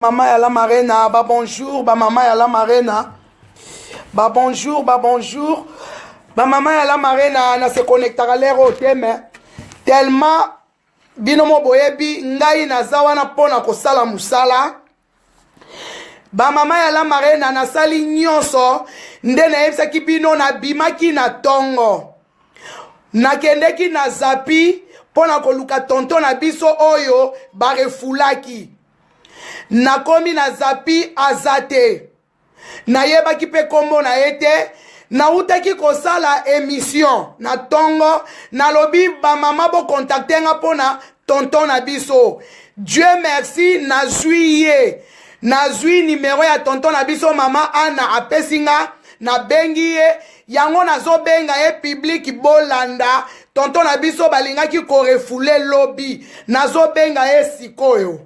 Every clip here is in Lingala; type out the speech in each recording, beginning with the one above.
Maman ya la marena, ba bonjour, ba maman ya la marena. Ba bonjour, ba bonjour. Ba maman ya la marena na se connectera l'air au thème. Tellement binomo boyebi ngai na zawana pona ko sala musala. Ba maman ya la marena na sali nyonso nde na yebisa ki bino na bimaki na tongo. Na kendeki na zapi pona ko luka tonton na biso oyo ba refulaki. Nakomi na zapi azate na yeba ki pe kombo na ete na utaki kosala émission na tongo na lobi ba mama bo contacter nga pona tonton na biso. Dieu merci na juillet na zui numéro ya tonton na biso mama Ana apesinga na bengi ye yango nazo benga ye public bolanda tonton na biso balingaki ko refule lobby nazo benga ye sikoyo.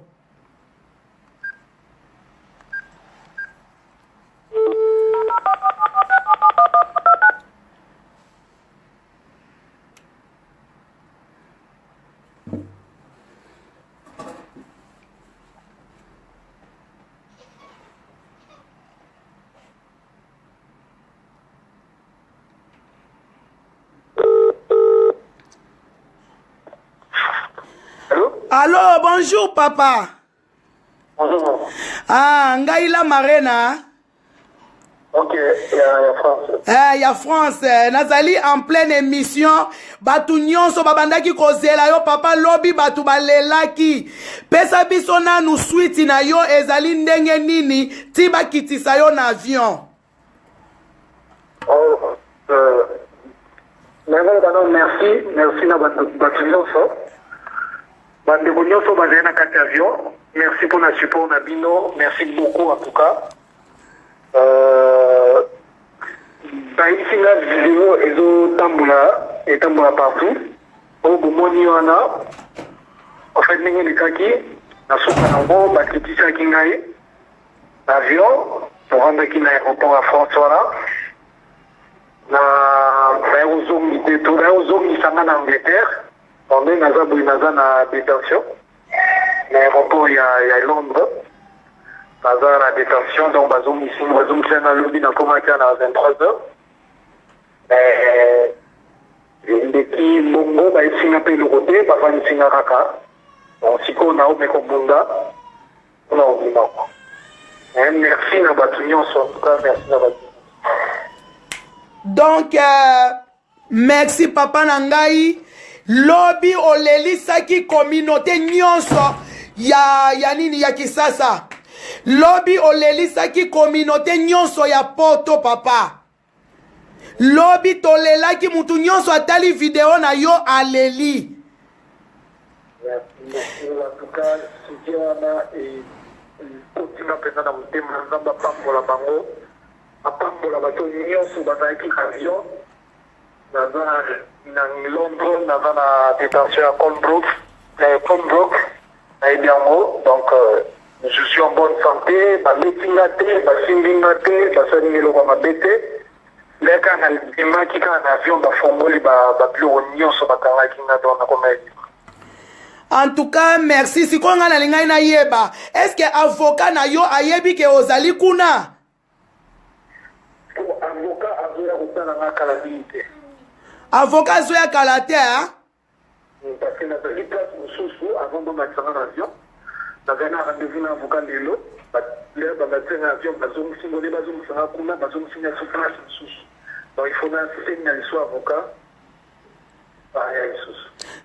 Allô, bonjour papa. Bonjour. Ah, ngai la marena. Ok, il y a France. Il y a France. Nazali en pleine émission. Batu nyonso babandaki kozela yo papa lobby batu balelaki. Pesa biso na nu suite na yo ezali ndenge nini tiba kitisa yo na avion. Oh, merci na batu nyonso. Bandeko nyonso bazali na kati avion. Merci pour la support na bino. Merci beaucoup en tout cas. Baïsinga vidéo ezo tamboula partout. Au bomoni wana. En fait, ninge likaki na soka nango bakitisa kingai l'avion pour rendre ki na aéroport à France wana. Na baozongi teto, baozongi sanga na Angleterre. On est dans la détention. L'aéroport, il y a Londres. Dans la détention, donc, ici, c'est un lobby dans à 23h. Mais, qui, Bongo, ici, un peu le côté, parfois, ici, un raka. Donc, si on a oublié comme Bunda, on a oublié. Merci, Nabatunion, en tout cas, merci, Nabatunion. Donc, merci, papa Nangai. Lobby olelisaki communauté nyonso ya nini ya Kisasa. Lobby olelisaki communauté nyonso ya Poto papa. Lobby tolelaki mutu nyonso atali video na yo aleli. Merci en tout cas sikiana et continue pesa na mutema nzamba pambola bango. Apambola bato nyonso bazaki avion. Dans Londres, dans la détention à Colbrook, à Ediango. Donc, je suis en bonne santé. Je suis en bonne santé. Je suis en bonne santé. Les gens qui ont un avion, en tout cas, merci. Si on a na yeba, est-ce que avocat na yo ayebi ke ozali kuna? Avocat a calamité. Avocat Zoya Kalate, hein? Parce que dans les places avant de mettre en avion, nous avons un rendez-vous dans l'avocat de l'eau. Là, mettre en avion, donc il faut un avocat.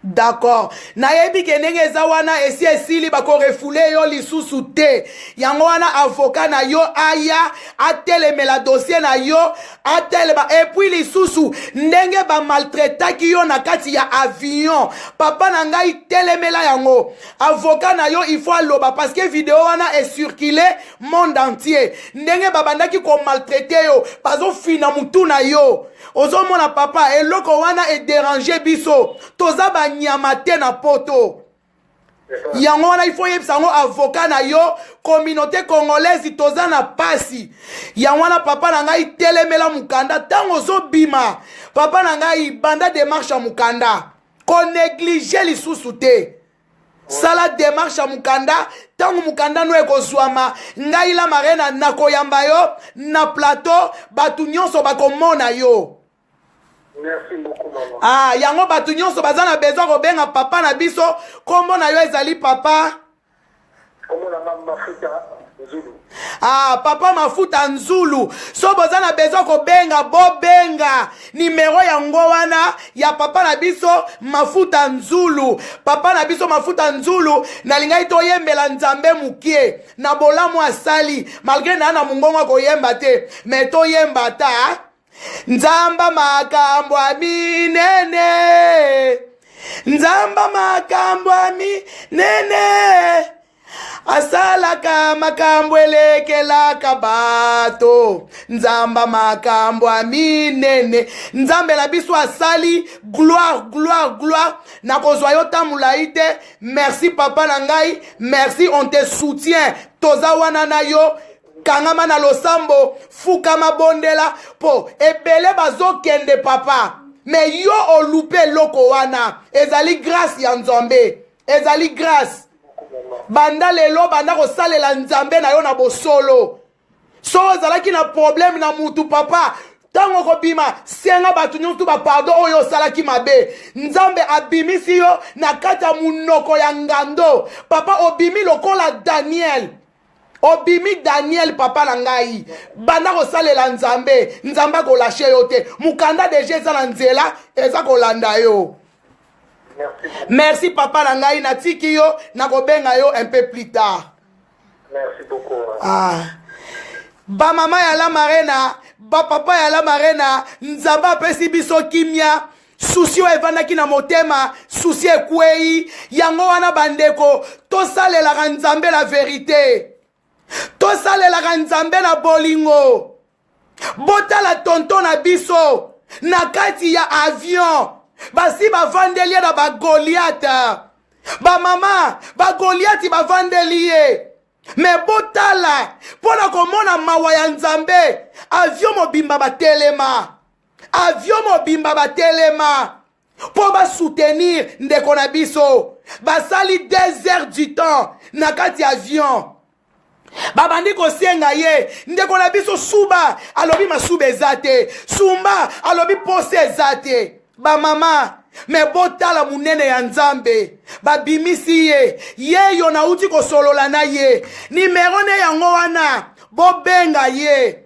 D'accord. Nayebi kenenge zawana esi esili bako refule yo lisusu te. Yango wana avocat na yo aya ateleme la dossier na yo ateleba et puis lisusu ndenge ba maltraita ki yo na kati ya avion. Papa na ngai telemela yango. Avocat na yo il faut aloba parce que vidéo wana est circulé monde entier. Ndenge babandaki ko maltraiter yo pazo fina mutu na yo. Ozo mona papa eloko wana est dérangé biso. Toza ba nyamate na poto. Yango wana il faut yebisa ngo avocat na yo communauté congolaise toza na pasi. Yango wana papa na ngai telemela mukanda tango zo bima. Papa na ngai banda démarche mukanda. Ko négliger lisusu te. sala démarche ya mukanda tango mukanda no ekozwama ngai la marena nakoyamba yo na plateau batu nyonso bakomona yo. Merci beaucoup, maman. Ah, yango batu nyonso baza na besoin kobenga papa na biso kombo na yo ezali papa. Kombo na mafuta Nzulu. Ah, papa mafuta Nzulu. So boza na besoin kobenga bobenga numéro yango wana ya papa na biso mafuta Nzulu. Papa na biso mafuta Nzulu na lingai to yembela nzambe mukie na bolamu asali malgré na mungongo koyemba te mais to yemba ta nzamba makambo aminene nzamba makambo aminene asalaka makambo elekelaka bato nzamba makambo aminene nzambe na biso asali gloire gloire gloire na kozwa yo tamula ite. Merci papa na ngai, merci, on te soutient toza wana na yo kangama na losambo fukama bondela po ebele bazokende papa me yo olupe loko wana ezali grâce ya nzambe ezali grâce banda lelo banda kosalela nzambe na yo na bosolo so ozalaki na problème na mutu papa tango kobima senga batu nyonso ba pardon oyo osalaki mabe nzambe abimisi yo na kati ya munoko ya ngando papa obimi lokola Daniel obimi Daniel papa na ngai banda kosalela nzambe nzamba kolashe yo te mukanda deja eza na nzela eza kolanda yo. Merci papa na ngai natiki yo nakobenga yo un peu plus tard. Merci beaucoup. Ah. Ba mama ya la marena ba papa ya la marena nzamba apesi biso kimia susi oyo evandaki na motema susi ekwei yango wana bandeko tosalelaka nzambe la verité tosalelaka nzambe na bolingo botala tonto na biso na kati ya avion basi bavandeli ye na bagoliata bamama bagoliati bavandeli ye me botala mpona komona mawa ya nzambe avion mobimba batelema avion mobimba batelema mpo basoutenir ndeko na biso basali 2 heures du temps na kati avion babandi kosenga ye ndeko na biso suba alobi masuba eza te sumba alobi pose eza te bamama me botala munene ya nzambe babimisi ye yo nauti kosolola na ye nimero ne yango wana bobenga ye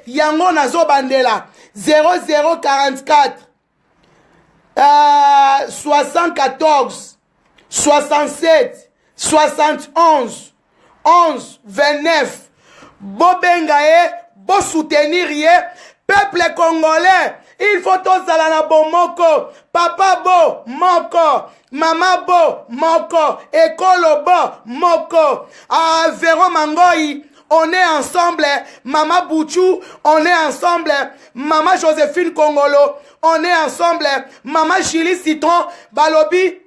yango nazobandela 0044 74 67 71 11 29 bobenga ye bosoutenir ye peuple congolais. Il faut tozala na bomoko papa bo moko mama bo moko ekolo bo moko Véro Mangoi on est ensemble mama Bouchou on est ensemble mama Joséphine Kongolo on est ensemble mama Chili Citron balobi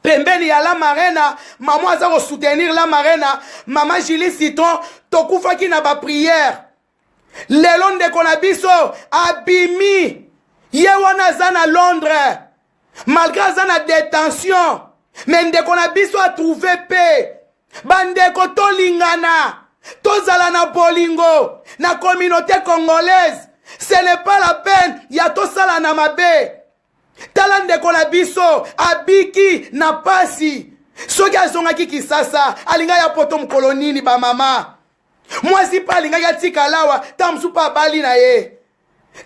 pembeni ya la marena maman aza ko soutenir la marena mama Chili Citron tokufaki na ba prière lelo ndeko na biso abimi ye wana aza na Londres malgré aza na détention me ndeko na biso atrouve pe bandeko tolingana tozala na bolingo na communauté congolaise ce n'est pas la peine ya tosala na mabe tala ndeko na biso abiki na pasi soki azongaki Kisasa alinga ya poto mokolo nini bamama mwasi pa alingaki atika lawa ta mosusu pa abali na ye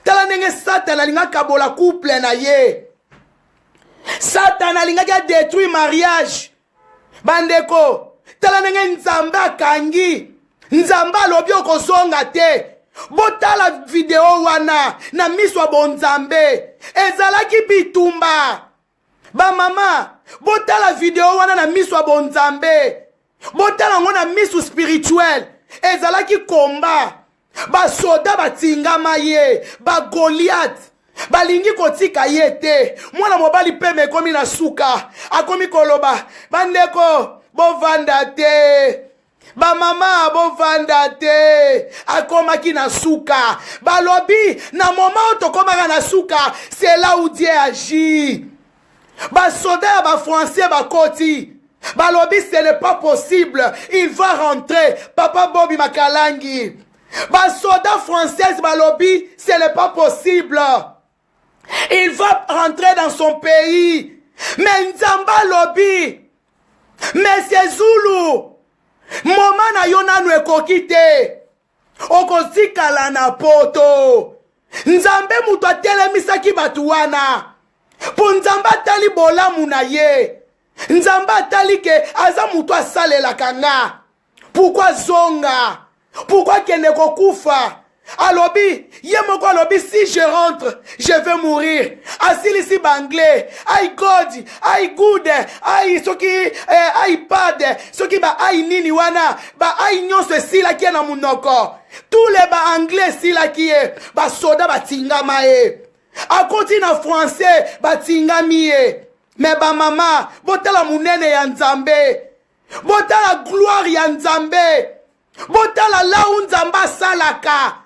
tala ndenge Satan alingaki abola couple na ye Satan alingaki adétruire mariage bandeko tala ndenge nzambe akangi nzambe alobi okozonga te botala video wana na miso ya bonzambe ezalaki bitumba bamama botala video wana na miso ya bonzambe botala yango na miso spirituel ezalaki komba basoda batingama ye bagoliath balingi kotika ye te mwana mobali peme ekomi na suka akomi koloba bandeko bovanda te bamama bovanda te akomaki na suka balobi na moma oyo tokomaka na suka c'est là où Dieu agit Ba soda ba français ba koti. Ba lobby ce n'est pas possible. Il va rentrer. Papa Bobby Makalangi. Ba soda française ba lobby ce n'est pas possible. Il va rentrer dans son pays. Mais Nzamba lobby. Mais c'est Zulu. Moma na yona no ekokite. Okozikala na poto. Nzambe mutu atelemisaki batu wana. Po Nzamba tali bolamu na ye. Nzamba tali ke aza mutu asalela kanga. Pourquoi zonga? Pourquoi kende kokufa? Alobi, yemoko alobi, si je rentre, je vais mourir. Asili si banglais, aïe God, aïe good, aïe soki, aïe pad, soki ba aïe nini wana, ba aïe nyon se sila kie na munoko. Tous les ba anglais sila kie, ba soda ba tingama e. A konti na français, ba tingami e. Mais ba mama, botala munene ya Nzambe. Botala gloire ya Nzambe. Botala la Nzamba salaka.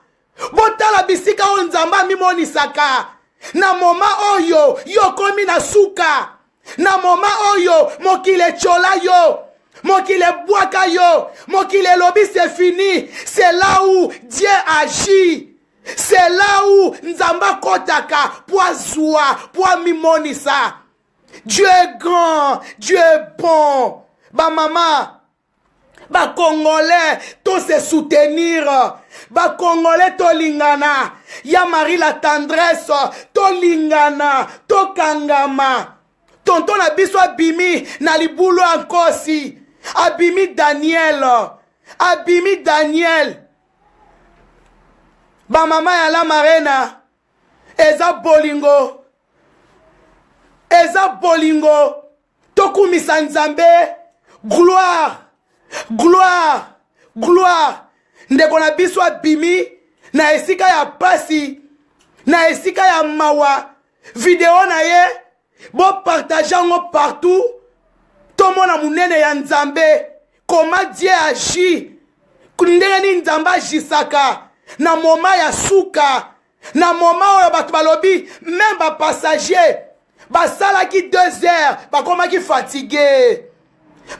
Botala bisika o Nzamba mimonisaka. Na moma oyo yo komi na suka. Na moma oyo mokile chola yo. Mokile bwaka yo. Mokile lobi c'est fini. C'est là où Dieu agit. C'est là où Nzamba kotaka. Pour zoua. Pour mimonisa. Dieu est grand. Dieu est bon. Ba maman. Ba Congolais, tous se soutenir. Ba Congolais, to lingana. Ya Marie la tendresse, to lingana, to kangama. Tonton abiso abimi, na libulu ankosi. Abimi Daniel. Abimi Daniel. Ba mama ya la marena. Eza bolingo. Eza bolingo. Tokumisa Nzambe. Gloire. Gloire, gloire. Ndeko na biso abimi na esika ya pasi, na esika ya mawa. Video na ye bo partager ngo partout. Tomona munene ya Nzambe. Comment Dieu agit. Ndenge ni Nzamba jisaka na moma ya suka. Na moma oyo batu balobi même ba passager basala ki 2 heures bakoma ki fatigué.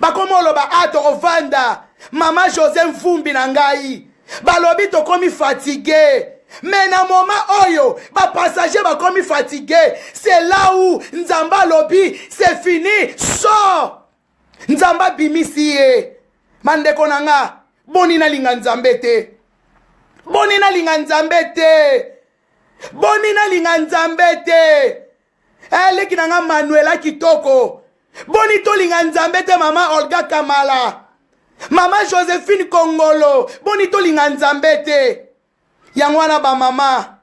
Bakomo loba ato ovanda. Mama José Mfumbi na ngai. Balobi to komi fatigué. Mais na moment oyo, ba passager ba komi fatigué. C'est là où Nzamba lobi, c'est fini. Sors. Nzamba bimisiye. Mandeko nanga, boni na linga Nzambe te. Boni na linga Nzambe te. Boni na linga Nzambe te. Leki nanga Manuela Kitoko. Boni to linga Nzambe te mama Olga Kamala. Mama Joséphine Kongolo. Boni to linga Nzambe te. Yangwana ba mama.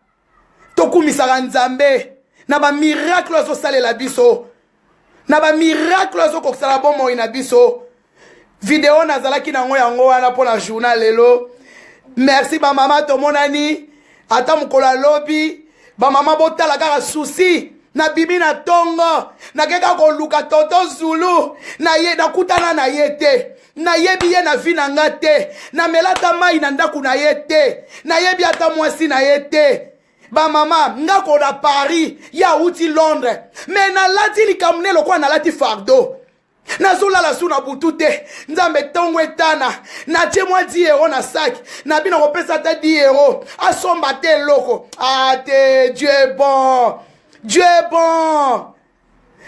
Tokumisaka Nzambe. Na ba miracle zo sale la biso. Na ba miracle zo kokisala bomo ina biso. Video nazalaki na ngo yango wana pona journal lelo. Merci ba mama to monani. Ata mukola lobby. Ba mama botala kaka souci. Na bibi na tongo. Na keka koluka toto Zulu. Na ye na kutana na yete. Na yebi ye na vina ngate. Na melata mai na ndaku na yete. Na yebi ata mwasi na yete. Ba mama, nga koda Paris. Ya uti Londres. Mais na lati likamune lokwa na lati fardo. Na zola la suna butute. Nzambe tongo etana. Na tie mwa 10 € na sac. Na bina kopesa ta 10 €. Asomba te loko. Ah te, Dieu est bon. Dieu est bon.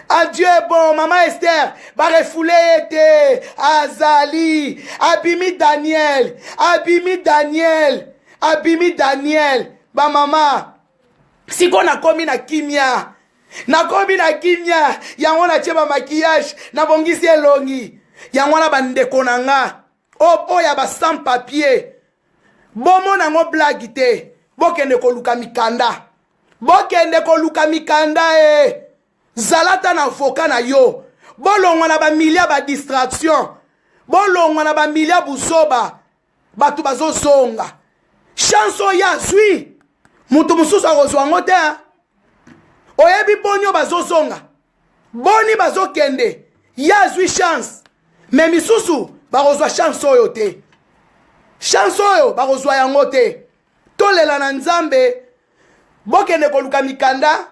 Ah, Dieu est bon. Maman Esther. Barefoulé était. Azali. Abimi Daniel. Abimi Daniel. Abimi Daniel. Ba mama. Siko na komi na kimia. Na komi na kimia. Yango na cheba maquillage. Na bongisi elongi. Yango na bandeko na nga. Oya ba sans papier. Bomo na ngo blagite. Bokende koluka mikanda. Bokende koluka mikanda e. Zalata na foka na yo. Bolongwa na ba milia ba distraction. Bolongwa na ba milia busoba. Batu bazo zonga. Chanson ya zui. Mutu mususu akozwa ngote. Oyebi bonyo bazo zonga. Boni bazo kende. Ya zui chance. Me misusu bakozwa chance oyo te. Chance oyo bakozwa yango te. Tolela na Nzambe. Bokende koluka mikanda.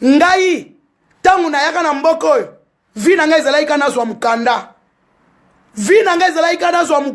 Ngai tangu nayaka na mboka oyo vi na ngai ezalaki kana nazwa mukanda vi na ngai ezalaki kana nazwa